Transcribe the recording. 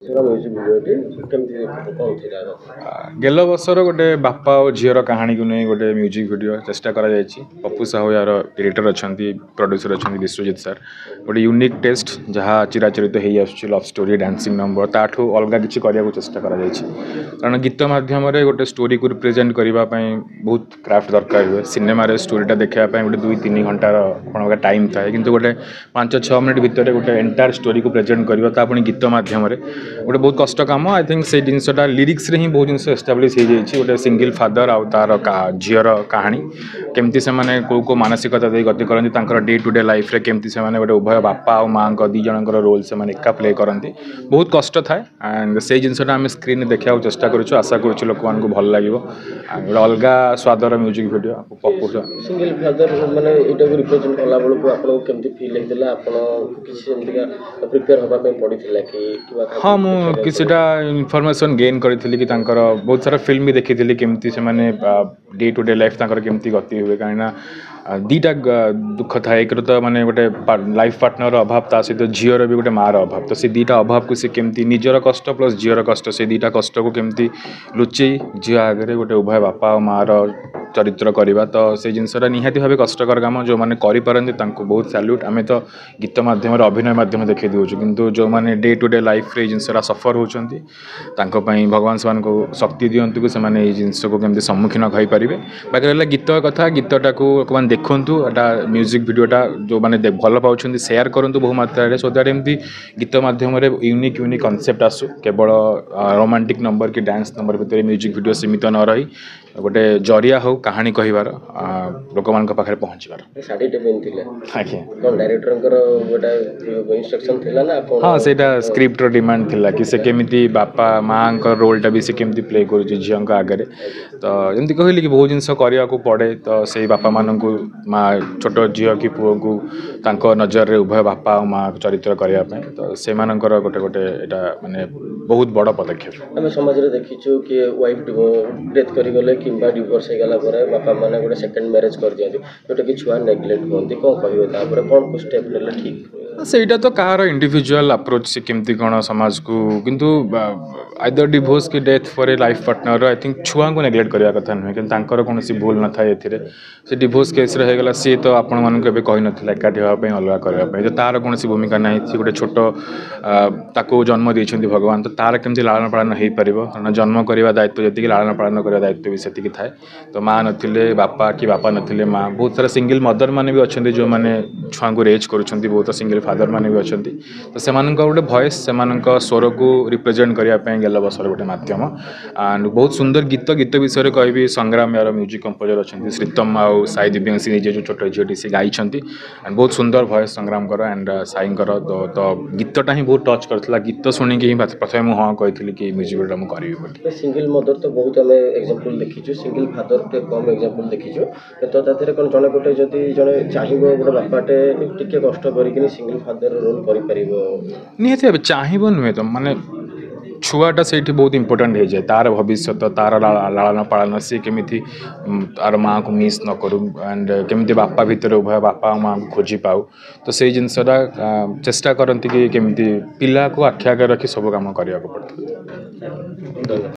गेल बर्षर गोटे बापा और झीर कहानी को नहीं गोटे म्यूजिक वीडियो चेष्टा करा जायछि। पप्पू साहू यार डायरेक्टर अच्छा प्रोड्यूसर अच्छा विश्वजित सर गोटे यूनिक टेस्ट जहाँ चिराचरित हो लव स्टोरी डांसिंग नंबर ताठू अलग किसी करने चेष्टा करा जायछि। कारण गीत मध्यम गोटे स्टोरी को रिप्रेजेंट करने बहुत क्राफ्ट दरकार हुए। सिनेमा स्टोरीटा देखापी गोटे 2-3 घंटार आपका टाइम थाए कि गोटे 5-6 मिनट भितर गोटे एंटायर स्टोरी को प्रेजेंट करवा गीत मध्यम गोटे बहुत कष्ट कम। आई थिंक से जिनसा लिरिक्स ही बहुत जिन एस्टाब्लीश हो गोटे सिंगल फादर आउ तार झीर कहानी केमती से कौ मानसिकता दे गति करती डे टू डे लाइफ रे केमती से गोटे उभय बापा और माँ दी जन रोल से एका प्ले करती बहुत कष्ट थाए। एंड से जिनसा आम स्क्रीन देखा चेष्टा करूँ आशा करूँ लोक मानक भल लगे गोटे अलग स्वादर music video Pappu single father माने एटा को रिप्रेजेंट कला बेलू आपको केमती फील होता आपन किसी प्रिपेयर होगा पड़ता कि हाँ मुझे किसीटा इनफॉरमेशन गेन करी कि बहुत सारा फिल्म भी देखी थी केमती से डे टू डे लाइफ केमती गति हुए कहीं दीटा दुख था। एक तो माने गोटे लाइफ पार्टनर अभाव ता सहित झीर भी गोटे मार अभाव तो से दीटा अभाव को सी केमती निजर कष्ट प्लस झीर कष्ट से दीटा कष्ट को केमती लुचई झी आगे गोटे उभय बापा और मार चरित्र करवा तो से जिनसा निहाती भाव कष्टकर काम जो मैंने करें बहुत सैल्यूट। आम तो गीत मध्यम अभिनय मध्यम देखी दूँ कि जो मैंने डे टू डे लाइफ रे जिनसा सफर होती भगवान से शक्ति दिंतु कि जिनस को केमती सम्मुखीन हो पारे। बाकी रहा गीत कथा गीतटा को देखूँ एटा म्यूजिक वीडियोटा जो मैंने भल पाँच सेयार करूँ बहु मात्रा सो दैट एमती गीत मध्यम यूनिक यूनिक कनसेप्ट आसू केवल रोमांटिक नंबर कि डांस नंबर भितर म्यूजिक वीडियो सीमित न रही गोटे जरिया हो कहानी कहबार लोक मान पाखे पहुँचबार। हाँ से स्क्रिप्टर डिमांड थिला कि से केमिति बापा माँ रोलटा भी से केमिति प्ले कर झील आगे तो जमी कहली कि बहुत जिनस करने को पड़े तो से बापा मान माँ छोट झील कि पुओ को नजर रे उभय बापा और माँ चरित्र करने तो से गोटे गोटे यहाँ माने बहुत बड़ पदक्षेप आम समाज में देखीचु कि वाइफ डेथ करगले कि डिवोर्स हो गला बापा मैंने गोटे सेकेंड मैरेज कर दिखाते जोटा कि छुआ नेग्लेक्ट होती कौन कहे कौन स्टेप ने ठीक सेटा तो कहार इंडिविजुअल अप्रोच से केमती कौन समाज को किंतु आइदर डिवोर्स की death for a life partner I think छुआ को नेग्लेक्ट करने कथा नुहे कि कौन भूल न था से डिवोर्स केस रे होगला सी तो आपण मानक कही नाला एकाठी हाँपी अलग करने तो तार कौन भूमिका ना सी गोटे छोट ताको जन्म देते भगवान तो तार केमती लालन पालन हो पार जन्म करने दायित्व जी लालन पालन करने दायित्व भी से थाए तो माँ नथिले बापा कि बापा नथिले माँ बहुत सारा सिंगल मदर मैंने भी अच्छा जो मैंने छुआ को रेज कर बहुत सिंगल फादर मैंने भी अच्छा तो से गोटे भॉइस से स्वर को रिप्रेजेंट करने गेल बसर गोटे मध्यम एंड बहुत सुंदर गीत गीत विषय कहि संग्राम यार म्यूजिक कंपोजर अच्छा श्रीतम आउ साई दिव्यांशी निजे जो छोट झीटी से गाई एंड बहुत सुंदर भॉइस संग्राम एंड साई तो गीतटा ही बहुत टच करता गीत शुणिक ही प्रथम मुझे हाँ कही कि म्यूजिक वीडियो मुझे करी। सिंगल मदर तो बहुत आम एग्जांपल देखीचु सिंगल फादर टे कम एग्जांपल देखीचु तो तातिर कौन जड़े गोटे जदि जड़े चाहिए गोटे बापाटे टिके कष्ट कर सिंगल फादर रोल कर निहाती चाहिए नुहे तो माने छुआटा से बहुत इंपोर्टेंट हो जाए तार भविष्य तार लालन पालन सी केमी तार माँ को मिस न करूँ एंड केमी बापा भितर उभय बापा माँ को खोजी पाऊ तो से जिनसा चेष्टा करती कि केमी पिला को आखि आगे रखी सब कम करने को पड़ता।